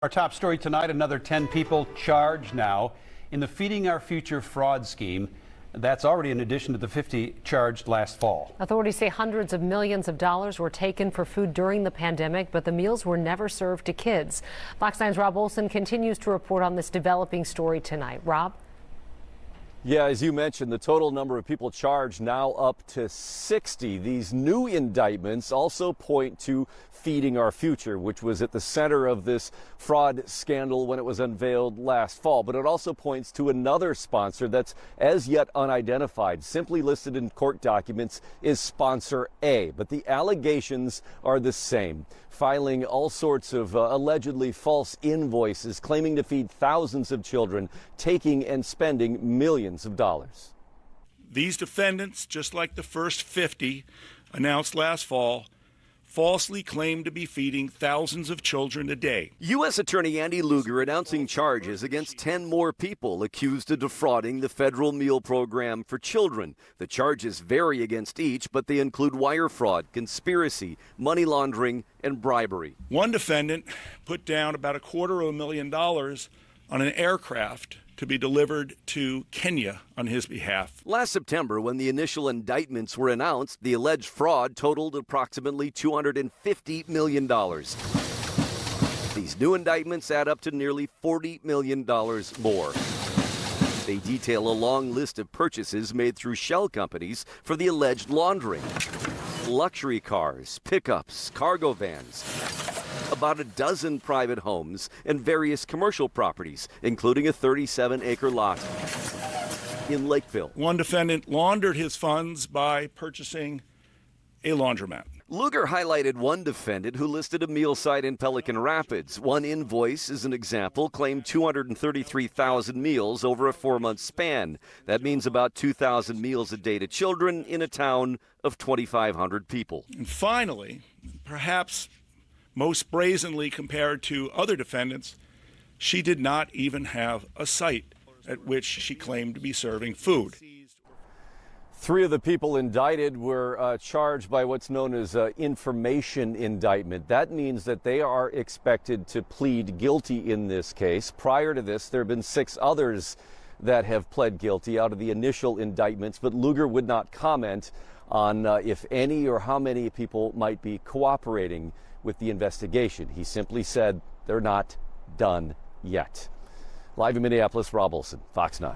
Our top story tonight, another 10 people charged now in the Feeding Our Future fraud scheme. That's already in addition to the 50 charged last fall. Authorities say hundreds of millions of dollars were taken for food during the pandemic, but the meals were never served to kids. Fox 9's Rob Olson continues to report on this developing story tonight. Rob? Yeah, as you mentioned, the total number of people charged now up to 60. These new indictments also point to Feeding Our Future, which was at the center of this fraud scandal when it was unveiled last fall. But it also points to another sponsor that's as yet unidentified. Simply listed in court documents is Sponsor A. But the allegations are the same, filing all sorts of allegedly false invoices, claiming to feed thousands of children, taking and spending millions of dollars. These defendants, just like the first 50 announced last fall, falsely claimed to be feeding thousands of children a day. U.S. Attorney Andy Lugar announcing charges against 10 more people accused of defrauding the federal meal program for children. The charges vary against each, but they include wire fraud, conspiracy, money laundering, and bribery. One defendant put down about $250,000 on an aircraft to be delivered to Kenya on his behalf. Last September, when the initial indictments were announced, the alleged fraud totaled approximately $250 million. These new indictments add up to nearly $40 million more. They detail a long list of purchases made through shell companies for the alleged laundering. Luxury cars, pickups, cargo vans, about a dozen private homes, and various commercial properties, including a 37-acre lot in Lakeville. One defendant laundered his funds by purchasing a laundromat. Lugar highlighted one defendant who listed a meal site in Pelican Rapids. One invoice, as an example, claimed 233,000 meals over a 4-month span. That means about 2,000 meals a day to children in a town of 2,500 people. And finally, perhaps most brazenly compared to other defendants, she did not even have a site at which she claimed to be serving food. 3 of the people indicted were charged by what's known as information indictment. That means that they are expected to plead guilty in this case. Prior to this, there have been 6 others that have pled guilty out of the initial indictments, but Lugar would not comment on if any or how many people might be cooperating with the investigation. He simply said they're not done yet. Live in Minneapolis, Rob Olson, Fox 9.